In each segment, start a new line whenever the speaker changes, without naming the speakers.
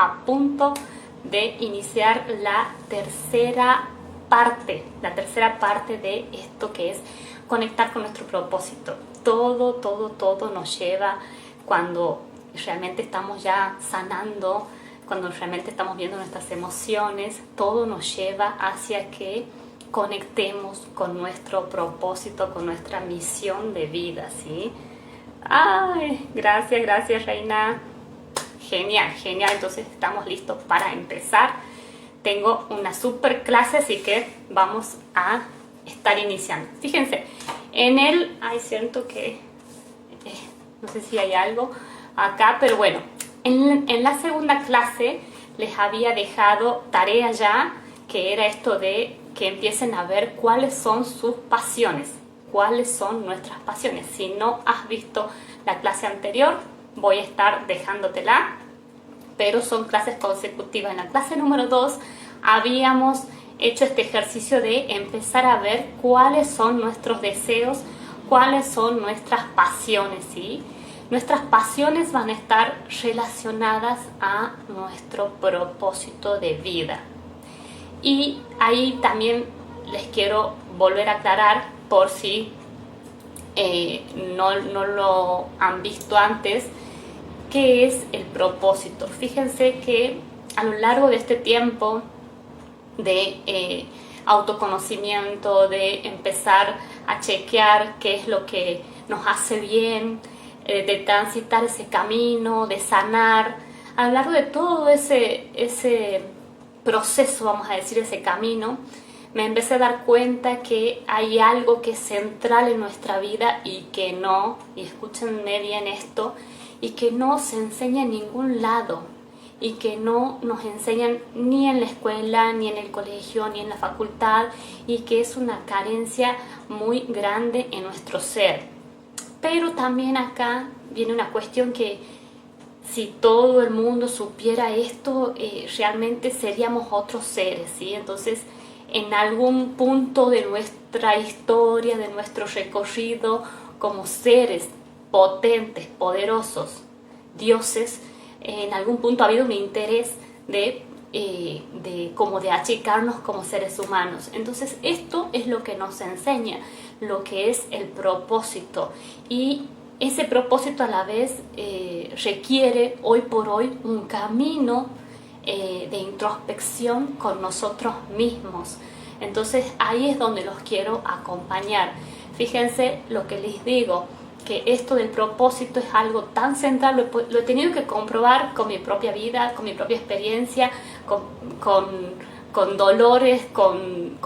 a punto de iniciar la tercera parte de esto que es conectar con nuestro propósito. Todo nos lleva, cuando realmente estamos ya sanando, cuando realmente estamos viendo nuestras emociones, todo nos lleva hacia que conectemos con nuestro propósito, con nuestra misión de vida, ¿sí? Ay, gracias, Reina. Genial. Entonces estamos listos para empezar. Tengo una super clase, así que vamos a estar iniciando. Fíjense, siento que no sé si hay algo acá, pero bueno, en la segunda clase les había dejado tarea ya, que era esto de que empiecen a ver cuáles son sus pasiones, cuáles son nuestras pasiones. Si no has visto la clase anterior, voy a estar dejándotela, pero son clases consecutivas. En la clase número 2 habíamos hecho este ejercicio de empezar a ver cuáles son nuestros deseos, cuáles son nuestras pasiones, ¿sí? Nuestras pasiones van a estar relacionadas a nuestro propósito de vida. Y ahí también les quiero volver a aclarar, por si no lo han visto antes, qué es el propósito. Fíjense que a lo largo de este tiempo de autoconocimiento, de empezar a chequear qué es lo que nos hace bien, de transitar ese camino, de sanar, a lo largo de todo ese proceso, vamos a decir, ese camino, me empecé a dar cuenta que hay algo que es central en nuestra vida y que no, y escúchenme bien esto, y que no se enseña en ningún lado, y que no nos enseñan ni en la escuela, ni en el colegio, ni en la facultad, y que es una carencia muy grande en nuestro ser. Pero también acá viene una cuestión que si todo el mundo supiera esto, realmente seríamos otros seres, ¿sí? Entonces, en algún punto de nuestra historia, de nuestro recorrido como seres potentes, poderosos, dioses, en algún punto ha habido un interés de como de achicarnos como seres humanos. Entonces esto es lo que nos enseña, lo que es el propósito, y ese propósito a la vez requiere hoy por hoy un camino de introspección con nosotros mismos. Entonces ahí es donde los quiero acompañar. Fíjense lo que les digo, que esto del propósito es algo tan central, lo he tenido que comprobar con mi propia vida, con mi propia experiencia, con dolores, con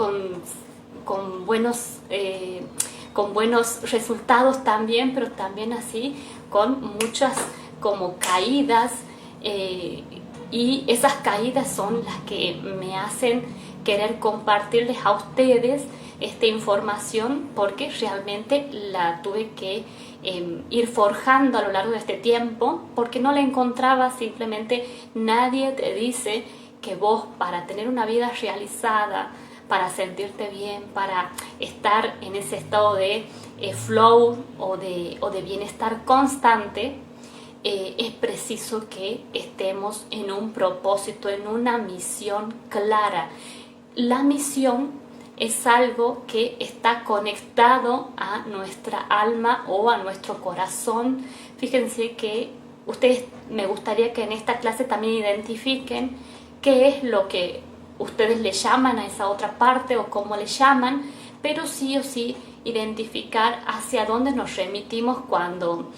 buenos resultados también, pero también así con muchas como caídas, y esas caídas son las que me hacen querer compartirles a ustedes esta información, porque realmente la tuve que ir forjando a lo largo de este tiempo, porque no la encontraba. Simplemente nadie te dice que vos, para tener una vida realizada, para sentirte bien, para estar en ese estado de flow o de bienestar constante, es preciso que estemos en un propósito, en una misión clara. La misión es algo que está conectado a nuestra alma o a nuestro corazón. Fíjense que ustedes, me gustaría que en esta clase también identifiquen qué es lo que ustedes le llaman a esa otra parte o cómo le llaman, pero sí o sí identificar hacia dónde nos remitimos cuando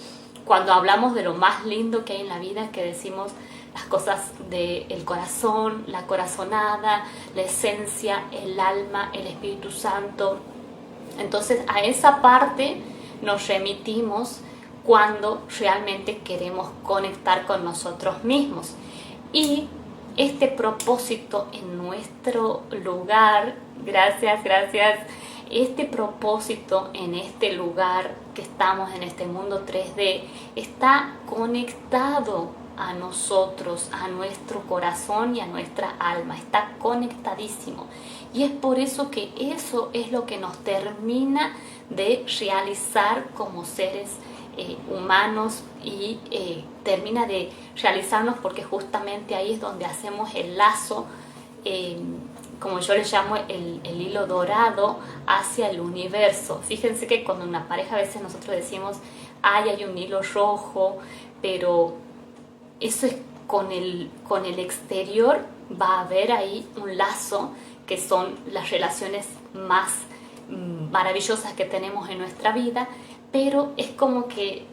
hablamos de lo más lindo que hay en la vida, que decimos las cosas del corazón, la corazonada, la esencia, el alma, el Espíritu Santo. Entonces a esa parte nos remitimos cuando realmente queremos conectar con nosotros mismos. Y este propósito en nuestro lugar, gracias, este propósito en este lugar que estamos, en este mundo 3D, está conectado a nosotros, a nuestro corazón y a nuestra alma. Está conectadísimo. Y es por eso que eso es lo que nos termina de realizar como seres humanos y termina de realizarnos, porque justamente ahí es donde hacemos el lazo, como yo le llamo el hilo dorado hacia el universo. Fíjense que cuando una pareja a veces nosotros decimos, ay, hay un hilo rojo, pero eso es con el exterior, va a haber ahí un lazo, que son las relaciones más maravillosas que tenemos en nuestra vida, pero es como que,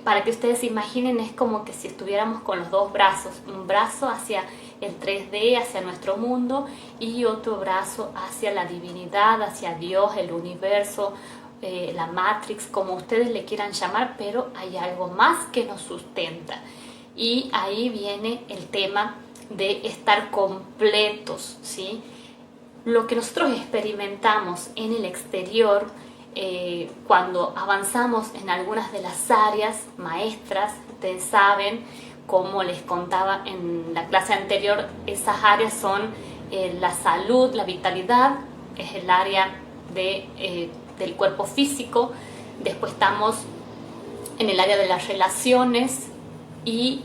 para que ustedes se imaginen, es como que si estuviéramos con los dos brazos, un brazo hacia el 3D, hacia nuestro mundo, y otro brazo hacia la divinidad, hacia Dios, el universo, la Matrix, como ustedes le quieran llamar, pero hay algo más que nos sustenta. Y ahí viene el tema de estar completos, ¿sí? Lo que nosotros experimentamos en el exterior, cuando avanzamos en algunas de las áreas maestras, ustedes saben, como les contaba en la clase anterior, esas áreas son la salud, la vitalidad, es el área del cuerpo físico. Después estamos en el área de las relaciones, y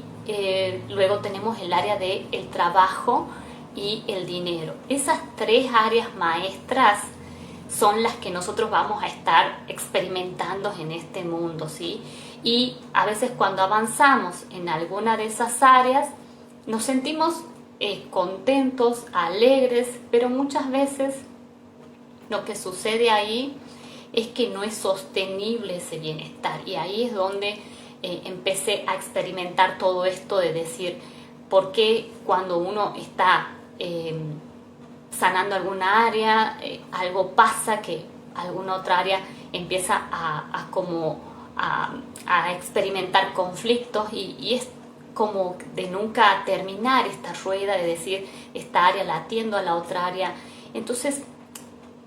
luego tenemos el área del trabajo y el dinero. Esas tres áreas maestras son las que nosotros vamos a estar experimentando en este mundo, ¿sí? Y a veces cuando avanzamos en alguna de esas áreas nos sentimos contentos, alegres, pero muchas veces lo que sucede ahí es que no es sostenible ese bienestar, y ahí es donde empecé a experimentar todo esto de decir, ¿por qué cuando uno está sanando alguna área, algo pasa, que alguna otra área empieza a experimentar conflictos, y es como de nunca terminar esta rueda de decir, esta área la atiendo, a la otra área? Entonces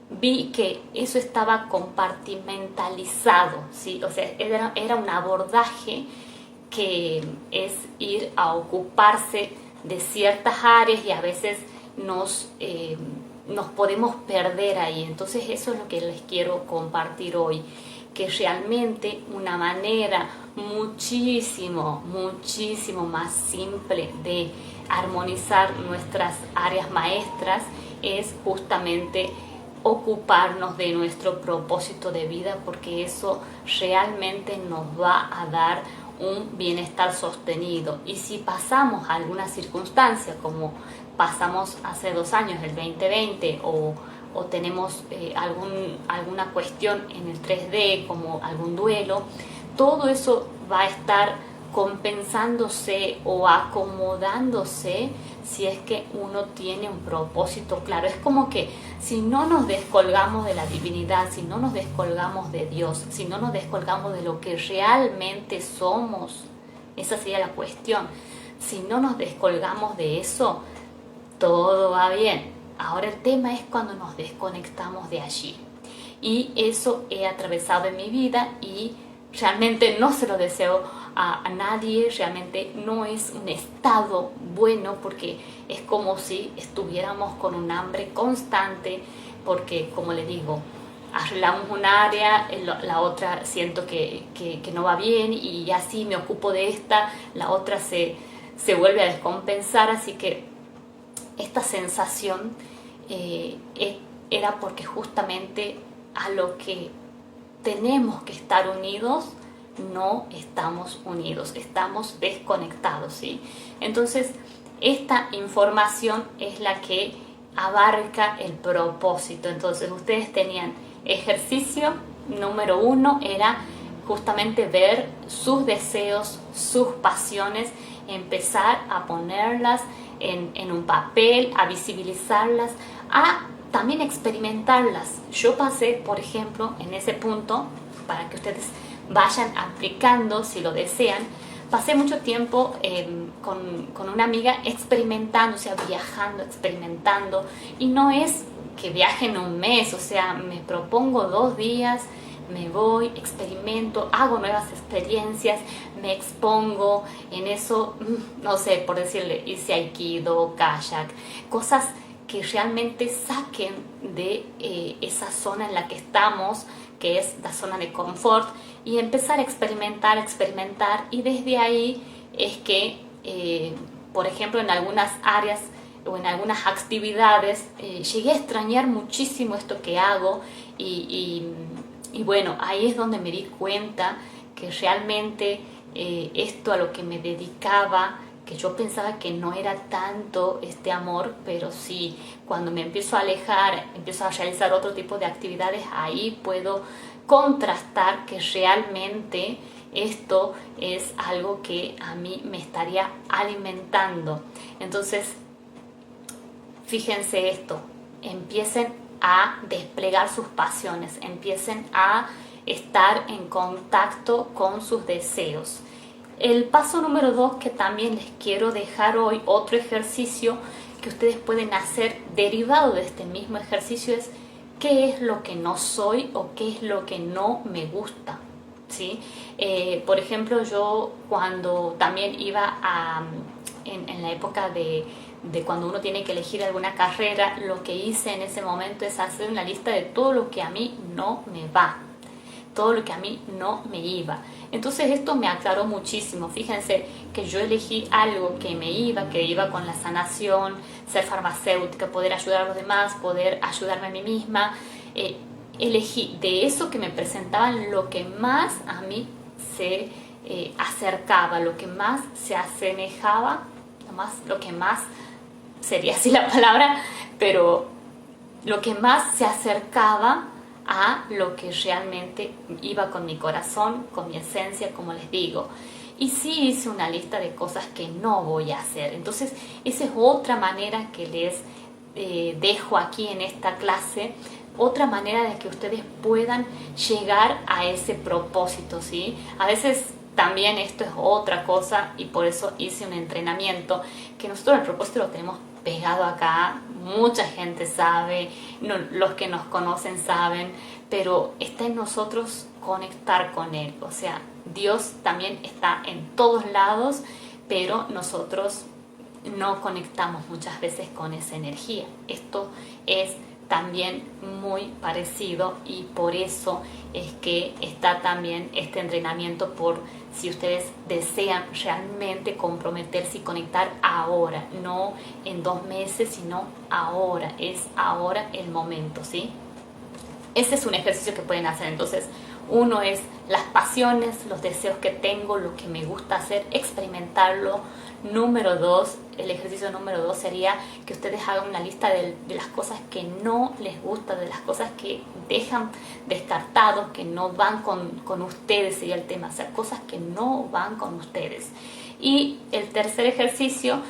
vi que eso estaba compartimentalizado, ¿sí? O sea, era un abordaje que es ir a ocuparse de ciertas áreas, y a veces nos podemos perder ahí. Entonces eso es lo que les quiero compartir hoy, que realmente una manera muchísimo más simple de armonizar nuestras áreas maestras es justamente ocuparnos de nuestro propósito de vida, porque eso realmente nos va a dar un bienestar sostenido. Y si pasamos alguna circunstancia, como pasamos hace 2 años, el 2020, o tenemos alguna cuestión en el 3D, como algún duelo, todo eso va a estar compensándose o acomodándose si es que uno tiene un propósito claro. Es como que si no nos descolgamos de la divinidad, si no nos descolgamos de Dios, si no nos descolgamos de lo que realmente somos, esa sería la cuestión. Si no nos descolgamos de eso, todo va bien. Ahora el tema es cuando nos desconectamos de allí. Y eso he atravesado en mi vida, y realmente no se lo deseo a nadie. Realmente no es un estado bueno, porque es como si estuviéramos con un hambre constante, porque, como le digo, arreglamos un área, la otra siento que no va bien, y así me ocupo de esta, la otra se vuelve a descompensar. Así que esta sensación era porque justamente a lo que tenemos que estar unidos, no estamos unidos, estamos desconectados, ¿sí? Entonces, esta información es la que abarca el propósito. Entonces, ustedes tenían ejercicio número 1, era justamente ver sus deseos, sus pasiones, empezar a ponerlas en un papel, a visibilizarlas, a también experimentarlas. Yo pasé, por ejemplo, en ese punto, para que ustedes vayan aplicando si lo desean, pasé mucho tiempo con una amiga experimentando, o sea, viajando, experimentando, y no es que viajen un mes, o sea, me propongo 2 días, me voy, experimento, hago nuevas experiencias, me expongo en eso, no sé, por decirle, hice aikido, kayak, cosas que realmente saquen de esa zona en la que estamos, que es la zona de confort, y empezar a experimentar, y desde ahí es que, por ejemplo, en algunas áreas o en algunas actividades llegué a extrañar muchísimo esto que hago y bueno, ahí es donde me di cuenta que realmente esto a lo que me dedicaba, que yo pensaba que no era tanto este amor, pero sí, cuando me empiezo a alejar, empiezo a realizar otro tipo de actividades, ahí puedo contrastar que realmente esto es algo que a mí me estaría alimentando. Entonces, fíjense esto, empiecen a desplegar sus pasiones, empiecen a estar en contacto con sus deseos. El paso número 2 que también les quiero dejar hoy, otro ejercicio que ustedes pueden hacer derivado de este mismo ejercicio, es qué es lo que no soy o qué es lo que no me gusta, ¿sí? Por ejemplo, yo cuando también iba en la época de cuando uno tiene que elegir alguna carrera, lo que hice en ese momento es hacer una lista de todo lo que a mí no me va, todo lo que a mí no me iba. Entonces esto me aclaró muchísimo. Fíjense que yo elegí algo que iba con la sanación, ser farmacéutica, poder ayudar a los demás, poder ayudarme a mí misma. Elegí de eso que me presentaban lo que más a mí se acercaba, lo que más se asemejaba, lo que más sería así la palabra, pero lo que más se acercaba a lo que realmente iba con mi corazón, con mi esencia, como les digo. Y sí hice una lista de cosas que no voy a hacer. Entonces, esa es otra manera que les dejo aquí en esta clase, otra manera de que ustedes puedan llegar a ese propósito, ¿sí? A veces también esto es otra cosa y por eso hice un entrenamiento, que nosotros el propósito lo tenemos pegado acá, mucha gente sabe, no, los que nos conocen saben, pero está en nosotros conectar con Él. O sea, Dios también está en todos lados, pero nosotros no conectamos muchas veces con esa energía. Esto es también muy parecido y por eso es que está también este entrenamiento, por si ustedes desean realmente comprometerse y conectar ahora, no en 2 meses, sino ahora, es ahora el momento, ¿sí? Ese es un ejercicio que pueden hacer. Entonces, uno es las pasiones, los deseos que tengo, lo que me gusta hacer, experimentarlo. Número 2, el ejercicio número 2 sería que ustedes hagan una lista de las cosas que no les gusta, de las cosas que dejan descartados, que no van con ustedes, sería el tema, o sea, cosas que no van con ustedes. Y el tercer ejercicio,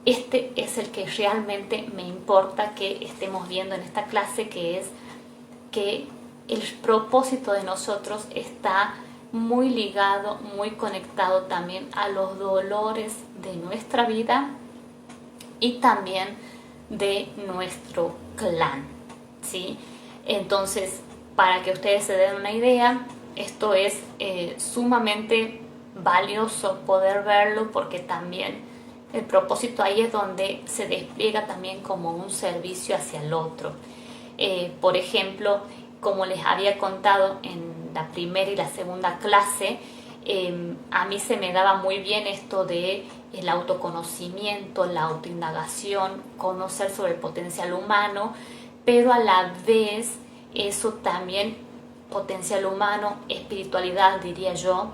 este es el que realmente me importa que estemos viendo en esta clase, que es que el propósito de nosotros está muy ligado, muy conectado también a los dolores de nuestra vida y también de nuestro clan, ¿sí? Entonces, para que ustedes se den una idea, esto es sumamente valioso poder verlo, porque también el propósito ahí es donde se despliega también como un servicio hacia el otro. Por ejemplo, como les había contado en la primera y la segunda clase, a mí se me daba muy bien esto de el autoconocimiento, la autoindagación, conocer sobre el potencial humano, pero a la vez eso también, potencial humano, espiritualidad diría yo,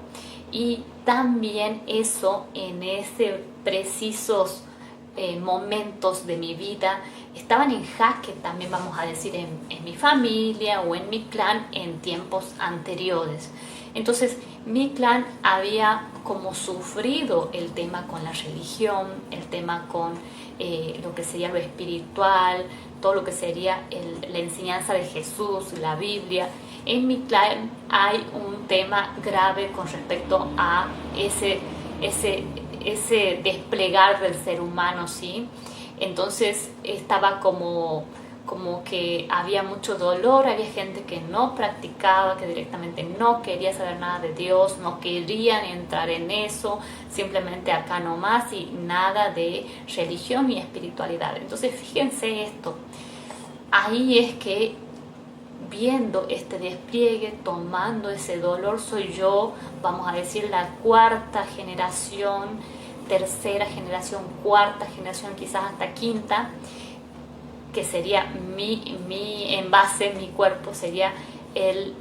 y también eso en ese precisos momentos de mi vida estaban en jaque, también vamos a decir, en mi familia o en mi clan en tiempos anteriores. Entonces mi clan había como sufrido el tema con la religión, el tema con lo que sería lo espiritual, todo lo que sería la enseñanza de Jesús, la Biblia. En mi clan hay un tema grave con respecto a ese desplegar del ser humano, ¿sí? Entonces estaba como que había mucho dolor, había gente que no practicaba, que directamente no quería saber nada de Dios, no querían entrar en eso, simplemente acá nomás, y nada de religión ni espiritualidad. Entonces fíjense esto, ahí es que viendo este despliegue, tomando ese dolor. Soy yo, vamos a decir, la cuarta generación, tercera generación, cuarta generación, quizás hasta quinta, que sería mi envase, mi cuerpo, sería el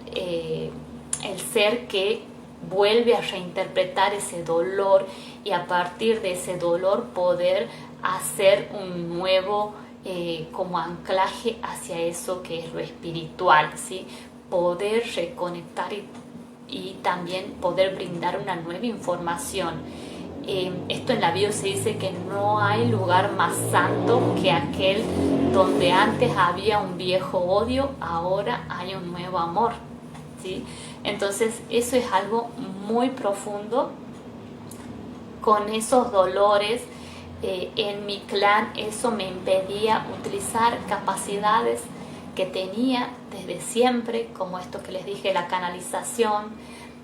ser que vuelve a reinterpretar ese dolor y a partir de ese dolor poder hacer un nuevo como anclaje hacia eso que es lo espiritual, ¿sí? Poder reconectar y también poder brindar una nueva información. Esto en la Biblia se dice que no hay lugar más santo que aquel donde antes había un viejo odio, ahora hay un nuevo amor, ¿sí? Entonces eso es algo muy profundo. Con esos dolores en mi clan, eso me impedía utilizar capacidades que tenía desde siempre, como esto que les dije, la canalización,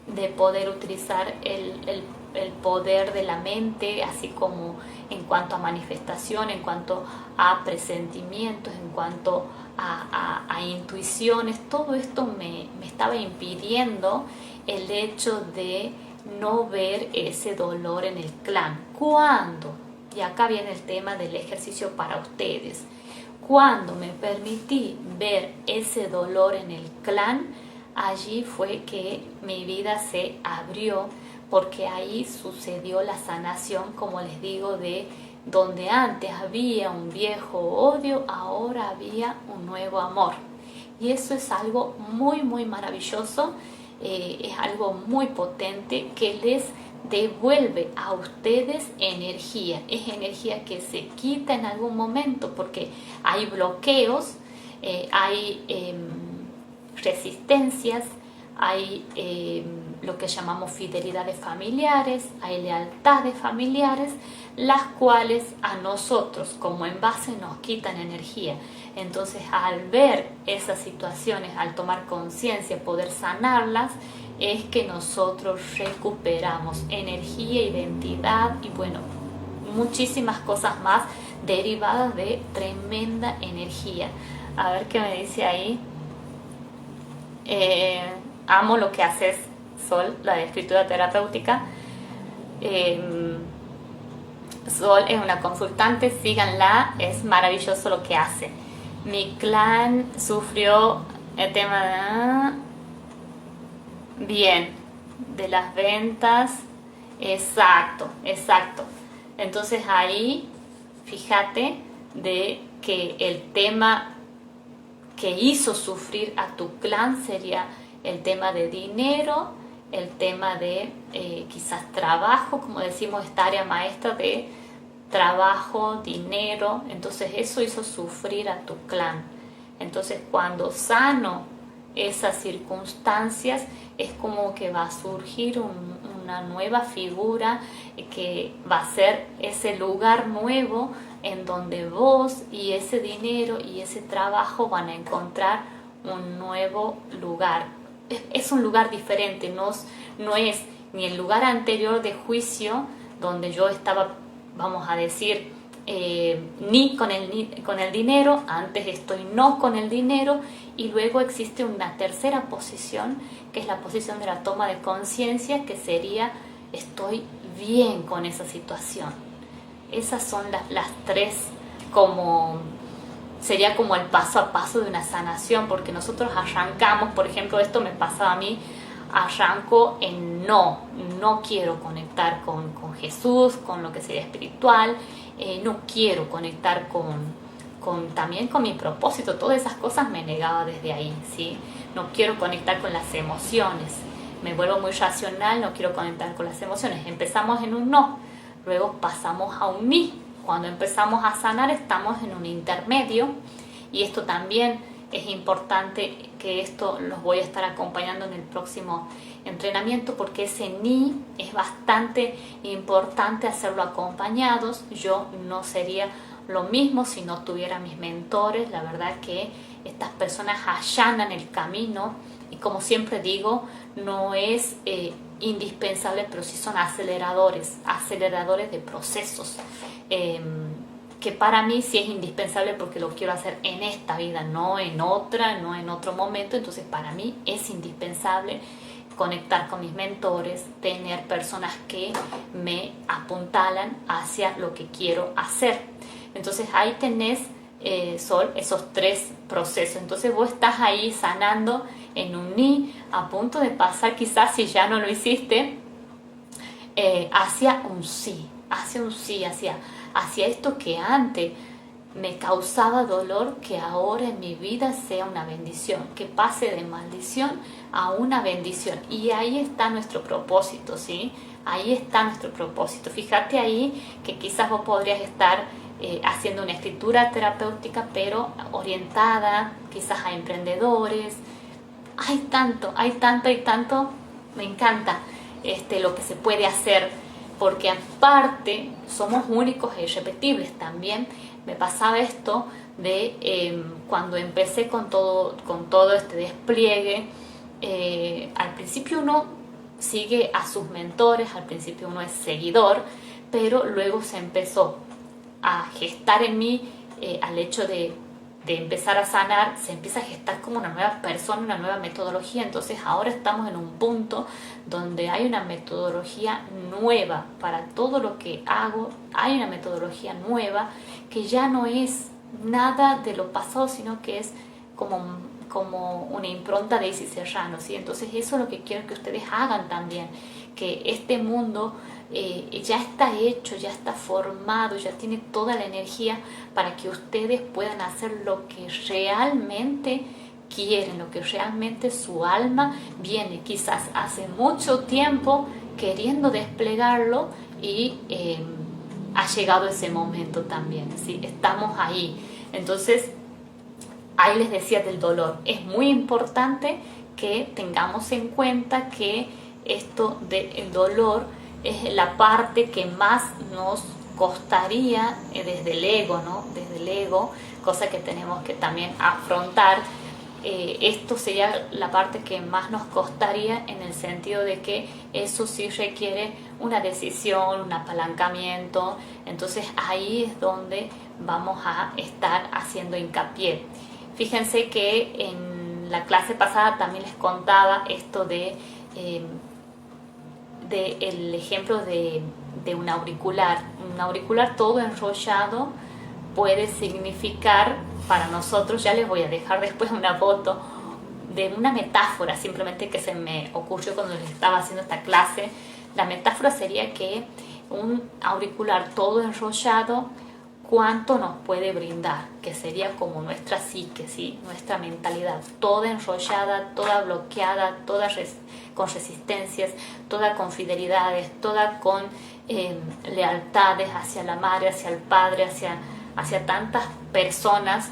de poder utilizar el poder de la mente, así como en cuanto a manifestación, en cuanto a presentimientos, en cuanto a intuiciones. Todo esto me estaba impidiendo el hecho de no ver ese dolor en el clan. ¿Cuándo? Y acá viene el tema del ejercicio para ustedes. Cuando me permití ver ese dolor en el clan, allí fue que mi vida se abrió, porque ahí sucedió la sanación, como les digo, de donde antes había un viejo odio, ahora había un nuevo amor. Y eso es algo muy, muy maravilloso, es algo muy potente que les devuelve a ustedes energía. Es energía que se quita en algún momento porque hay bloqueos, hay resistencias, hay lo que llamamos fidelidades familiares, hay lealtades familiares, las cuales a nosotros como envase nos quitan energía. Entonces, al ver esas situaciones, al tomar conciencia, poder sanarlas, es que nosotros recuperamos energía, identidad y bueno, muchísimas cosas más derivadas de tremenda energía. A ver qué me dice ahí. Amo lo que haces, Sol, la de escritura terapéutica. Sol es una consultante, síganla, es maravilloso lo que hace. Mi clan sufrió el tema de... Bien, de las ventas, exacto. Entonces ahí, fíjate de que el tema que hizo sufrir a tu clan sería el tema de dinero, el tema de quizás trabajo, como decimos, esta área maestra de trabajo, dinero. Entonces eso hizo sufrir a tu clan. Entonces cuando sano esas circunstancias, es como que va a surgir una nueva figura que va a ser ese lugar nuevo en donde vos y ese dinero y ese trabajo van a encontrar un nuevo lugar. Es un lugar diferente, no es ni el lugar anterior de juicio donde yo estaba, vamos a decir, ni con el dinero, antes estoy no con el dinero, y luego existe una tercera posición, que es la posición de la toma de conciencia, que sería estoy bien con esa situación. Esas son las tres, sería como el paso a paso de una sanación, porque nosotros arrancamos, por ejemplo, esto me pasaba a mí, arranco en no quiero conectar con Jesús, con lo que sería espiritual, no quiero conectar también con mi propósito. Todas esas cosas me negaba desde ahí, ¿sí? No quiero conectar con las emociones, me vuelvo muy racional, no quiero conectar con las emociones. Empezamos en un no, luego pasamos a un ni. Cuando empezamos a sanar estamos en un intermedio, y esto también es importante, que esto los voy a estar acompañando en el próximo entrenamiento, porque ese ni es bastante importante hacerlo acompañados. Yo no sería lo mismo si no tuviera mis mentores. La verdad que estas personas allanan el camino, y como siempre digo, no es indispensable, pero sí son aceleradores de procesos. que para mí sí es indispensable porque lo quiero hacer en esta vida, no en otra, no en otro momento. Entonces para mí es indispensable conectar con mis mentores, tener personas que me apuntalan hacia lo que quiero hacer. Entonces ahí tenés, Sol, esos 3 procesos. Entonces vos estás ahí sanando en un ni, a punto de pasar, quizás si ya no lo hiciste, hacia un sí, hacia esto que antes me causaba dolor, que ahora en mi vida sea una bendición, que pase de maldición a una bendición. Y ahí está nuestro propósito, ¿sí? Ahí está nuestro propósito. Fíjate ahí que quizás vos podrías estar haciendo una escritura terapéutica, pero orientada quizás a emprendedores. Hay tanto, me encanta lo que se puede hacer, porque aparte somos únicos e irrepetibles. También me pasaba esto de cuando empecé con todo este despliegue. Al principio uno sigue a sus mentores, al principio uno es seguidor, pero luego se empezó a gestar en mí, al hecho de empezar a sanar, se empieza a gestar como una nueva persona, una nueva metodología. Entonces ahora estamos en un punto donde hay una metodología nueva para todo lo que hago. Hay una metodología nueva que ya no es nada de lo pasado, sino que es como una impronta de Isis Serrano, ¿sí? Entonces eso es lo que quiero que ustedes hagan también, que este mundo ya está hecho, ya está formado, ya tiene toda la energía para que ustedes puedan hacer lo que realmente quieren, lo que realmente su alma viene quizás hace mucho tiempo queriendo desplegarlo, y ha llegado ese momento también, ¿sí? Estamos ahí. Entonces ahí les decía del dolor. Es muy importante que tengamos en cuenta que esto del dolor es la parte que más nos costaría desde el ego, ¿no? Desde el ego, cosa que tenemos que también afrontar. Esto sería la parte que más nos costaría, en el sentido de que eso sí requiere una decisión, un apalancamiento. Entonces ahí es donde vamos a estar haciendo hincapié. Fíjense que en la clase pasada también les contaba esto de el ejemplo de un auricular. Un auricular todo enrollado puede significar para nosotros, ya les voy a dejar después una foto de una metáfora simplemente que se me ocurrió cuando les estaba haciendo esta clase. La metáfora sería que un auricular todo enrollado, ¿cuánto nos puede brindar? Que sería como nuestra psique, ¿sí? Nuestra mentalidad, toda enrollada, toda bloqueada, toda con resistencias, toda con fidelidades, toda con lealtades hacia la madre, hacia el padre, hacia tantas personas.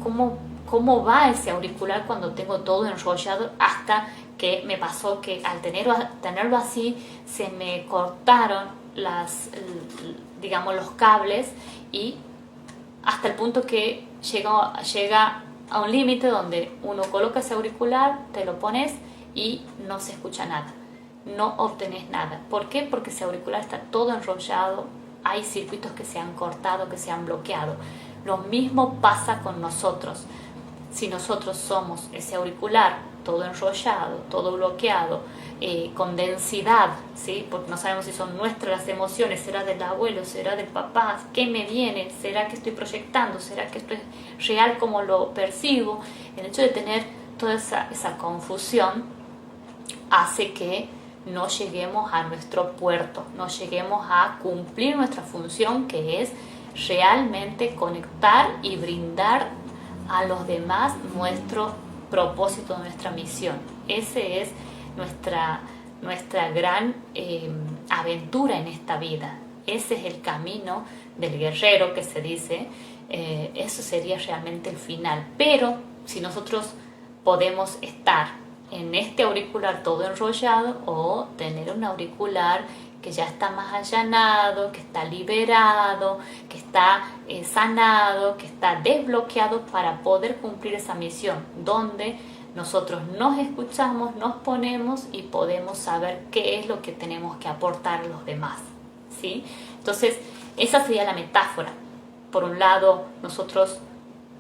¿Cómo va ese auricular cuando tengo todo enrollado? Hasta que me pasó que al tenerlo así, se me cortaron digamos, los cables, y hasta el punto que llega a un límite donde uno coloca ese auricular, te lo pones y no se escucha nada, no obtenés nada. ¿Por qué? Porque ese auricular está todo enrollado, hay circuitos que se han cortado, que se han bloqueado. Lo mismo pasa con nosotros. Si nosotros somos ese auricular todo enrollado, todo bloqueado, con densidad, ¿sí? Porque no sabemos si son nuestras las emociones, será del abuelo, será del papá, ¿qué me viene? ¿Será que estoy proyectando? ¿Será que esto es real como lo percibo? El hecho de tener toda esa confusión hace que no lleguemos a nuestro puerto, no lleguemos a cumplir nuestra función, que es realmente conectar y brindar a los demás nuestro propósito, nuestra misión. Ese es nuestra gran aventura en esta vida. Ese es el camino del guerrero, que se dice. Eso sería realmente el final. Pero si nosotros podemos estar en este auricular todo enrollado, o tener un auricular que ya está más allanado, que está liberado, que está sanado, que está desbloqueado, para poder cumplir esa misión, donde nosotros nos escuchamos, nos ponemos y podemos saber qué es lo que tenemos que aportar a los demás, ¿sí? Entonces, Esa sería la metáfora. Por un lado, nosotros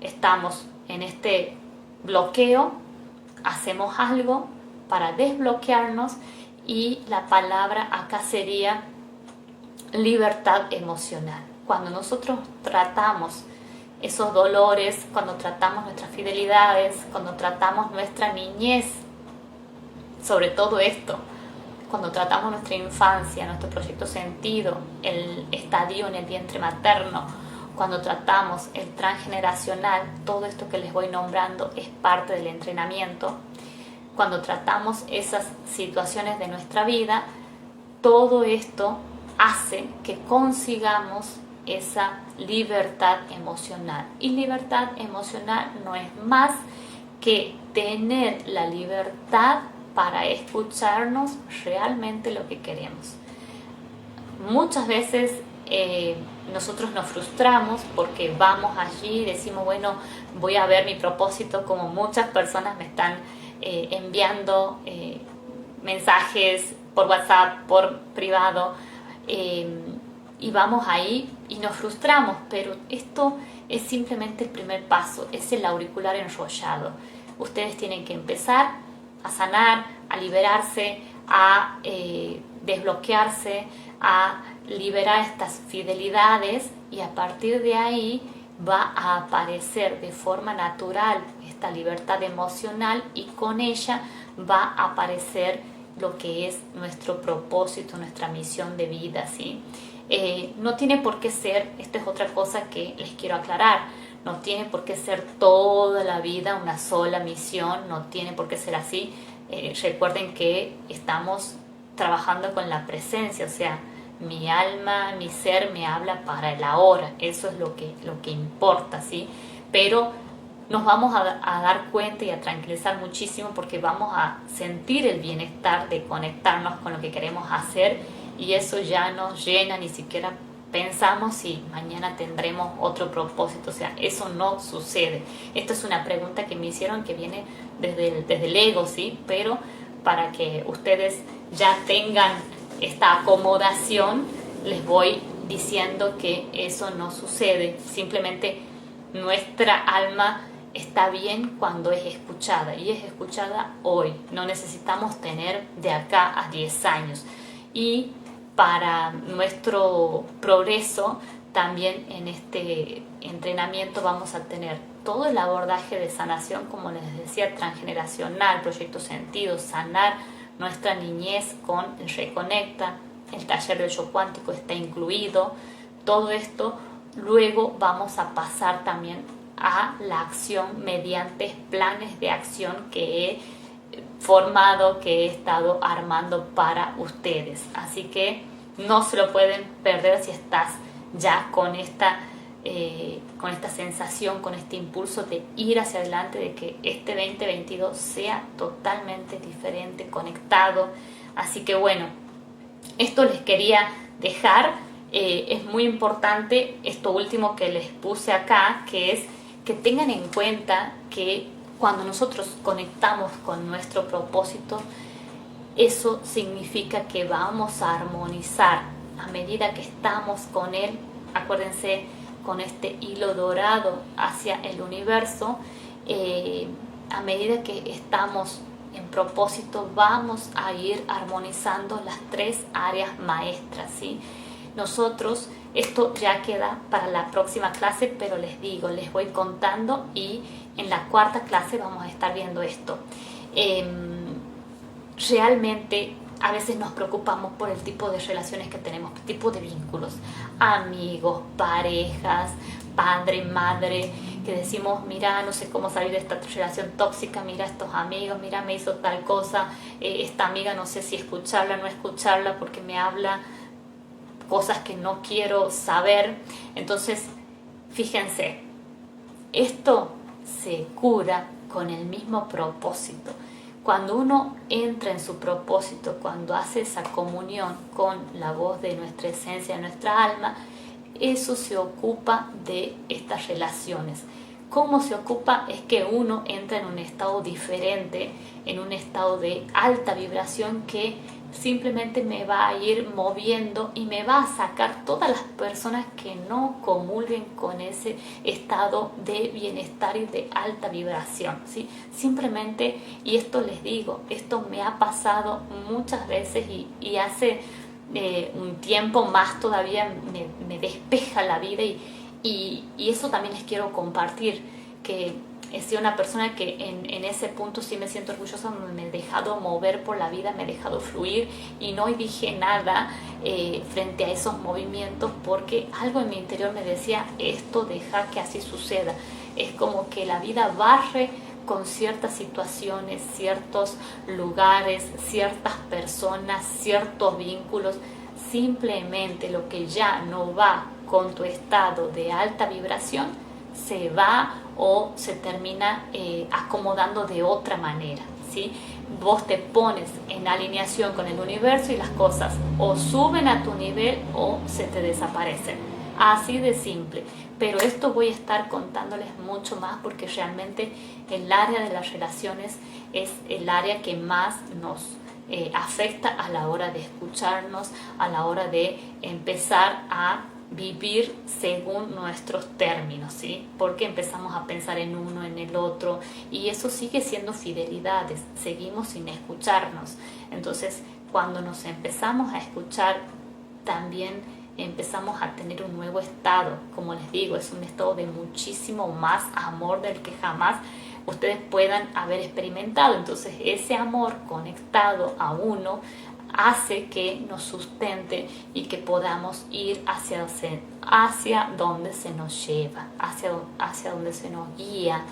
estamos en este bloqueo, hacemos algo para desbloquearnos, y la palabra acá sería libertad emocional. Cuando nosotros tratamos esos dolores, cuando tratamos nuestras fidelidades, cuando tratamos nuestra niñez, sobre todo esto, cuando tratamos nuestra infancia, nuestro proyecto sentido, el estadio en el vientre materno, cuando tratamos el transgeneracional, todo esto que les voy nombrando es parte del entrenamiento. Cuando tratamos esas situaciones de nuestra vida, todo esto hace que consigamos esa libertad emocional. Y libertad emocional no es más que tener la libertad para escucharnos realmente lo que queremos. Muchas veces nosotros nos frustramos porque vamos allí y decimos, bueno, voy a ver mi propósito, como muchas personas me están enviando mensajes por WhatsApp, por privado, y vamos ahí y nos frustramos, pero esto es simplemente el primer paso, es el auricular enrollado. Ustedes tienen que empezar a sanar, a liberarse, a desbloquearse, a liberar estas fidelidades, y a partir de ahí va a aparecer de forma natural esta libertad emocional, y con ella va a aparecer lo que es nuestro propósito, nuestra misión de vida, ¿sí? No tiene por qué ser, esto es otra cosa que les quiero aclarar, no tiene por qué ser toda la vida una sola misión, no tiene por qué ser así. Recuerden que estamos trabajando con la presencia, o sea, mi alma, mi ser me habla para el ahora, eso es lo que importa, ¿sí? Pero nos vamos a dar cuenta y a tranquilizar muchísimo, porque vamos a sentir el bienestar de conectarnos con lo que queremos hacer, y eso ya nos llena. Ni siquiera pensamos si mañana tendremos otro propósito, o sea, eso no sucede. Esto es una pregunta que me hicieron que viene desde el ego, ¿sí? Pero para que ustedes ya tengan esta acomodación, les voy diciendo que eso no sucede. Simplemente nuestra alma está bien cuando es escuchada, y es escuchada hoy. No necesitamos tener de acá a 10 años. Y para nuestro progreso, también en este entrenamiento vamos a tener todo el abordaje de sanación, como les decía, transgeneracional, proyecto sentido, sanar nuestra niñez con el Reconecta, el taller del yo cuántico está incluido. Todo esto luego vamos a pasar también a la acción mediante planes de acción que he formado, que he estado armando para ustedes. Así que no se lo pueden perder si estás ya con esta sensación, con este impulso de ir hacia adelante, de que este 2022 sea totalmente diferente, conectado. Así que bueno, esto les quería dejar. Es muy importante esto último que les puse acá, que es que tengan en cuenta que cuando nosotros conectamos con nuestro propósito, eso significa que vamos a armonizar a medida que estamos con él. Acuérdense, con este hilo dorado hacia el universo, a medida que estamos en propósito, vamos a ir armonizando las 3 áreas maestras, ¿sí? Nosotros, esto ya queda para la próxima clase, pero les digo, les voy contando, y en la 4ª clase vamos a estar viendo esto. Realmente a veces nos preocupamos por el tipo de relaciones que tenemos, tipo de vínculos, amigos, parejas, padre, madre, que decimos, mira, no sé cómo salir de esta relación tóxica, mira estos amigos, mira, me hizo tal cosa, esta amiga no sé si escucharla o no escucharla porque me habla cosas que no quiero saber. Entonces, fíjense, esto se cura con el mismo propósito. Cuando uno entra en su propósito, cuando hace esa comunión con la voz de nuestra esencia, de nuestra alma, eso se ocupa de estas relaciones. ¿Cómo se ocupa? Es que uno entra en un estado diferente, en un estado de alta vibración que simplemente me va a ir moviendo y me va a sacar todas las personas que no comulguen con ese estado de bienestar y de alta vibración, ¿sí? Simplemente, y esto les digo, esto me ha pasado muchas veces y hace un tiempo más todavía me despeja la vida y eso también les quiero compartir, que he sido una persona que en ese punto sí me siento orgullosa, me he dejado mover por la vida, me he dejado fluir y no dije nada frente a esos movimientos, porque algo en mi interior me decía, esto deja que así suceda. Es como que la vida barre con ciertas situaciones, ciertos lugares, ciertas personas, ciertos vínculos. Simplemente lo que ya no va con tu estado de alta vibración se va o se termina acomodando de otra manera, ¿sí? Vos te pones en alineación con el universo y las cosas o suben a tu nivel o se te desaparecen. Así de simple. Pero esto voy a estar contándoles mucho más, porque realmente el área de las relaciones es el área que más nos afecta a la hora de escucharnos, a la hora de empezar a vivir según nuestros términos, ¿sí? Porque empezamos a pensar en uno, en el otro, y eso sigue siendo fidelidades, seguimos sin escucharnos. Entonces, cuando nos empezamos a escuchar, también empezamos a tener un nuevo estado. Como les digo, es un estado de muchísimo más amor del que jamás ustedes puedan haber experimentado. Entonces, ese amor conectado a uno hace que nos sustente y que podamos ir hacia donde se nos lleva, hacia donde se nos guía.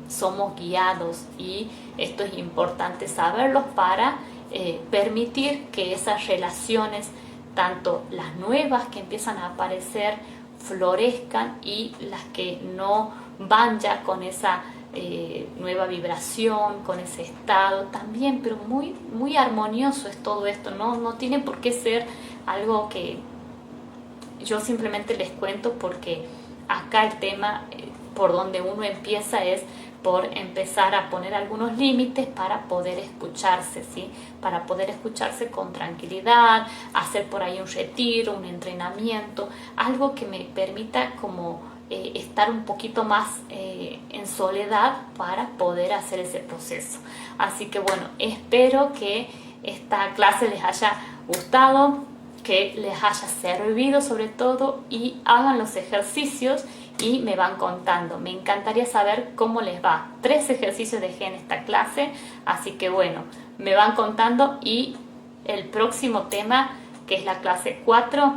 Somos guiados, y esto es importante saberlo para permitir que esas relaciones, tanto las nuevas que empiezan a aparecer, florezcan, y las que no van ya con esa nueva vibración, con ese estado también, pero muy, muy armonioso es todo esto. No tiene por qué ser algo que yo simplemente les cuento, porque acá el tema por donde uno empieza es por empezar a poner algunos límites para poder escucharse, ¿sí? Para poder escucharse con tranquilidad, hacer por ahí un retiro, un entrenamiento, algo que me permita como estar un poquito más en soledad para poder hacer ese proceso. Así que bueno, espero que esta clase les haya gustado, que les haya servido sobre todo, y hagan los ejercicios y me van contando. Me encantaría saber cómo les va. 3 ejercicios dejé en esta clase, así que bueno, me van contando, y el próximo tema, que es la clase 4,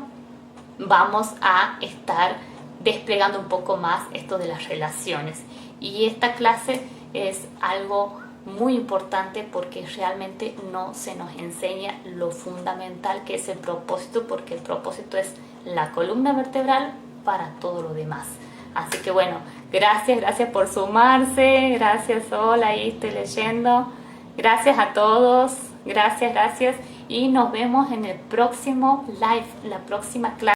vamos a estar desplegando un poco más esto de las relaciones. Y esta clase es algo muy importante, porque realmente no se nos enseña lo fundamental que es el propósito, porque el propósito es la columna vertebral para todo lo demás. Así que bueno, gracias por sumarse, gracias, hola, ahí estoy leyendo, gracias a todos, gracias, y nos vemos en el próximo live, la próxima clase.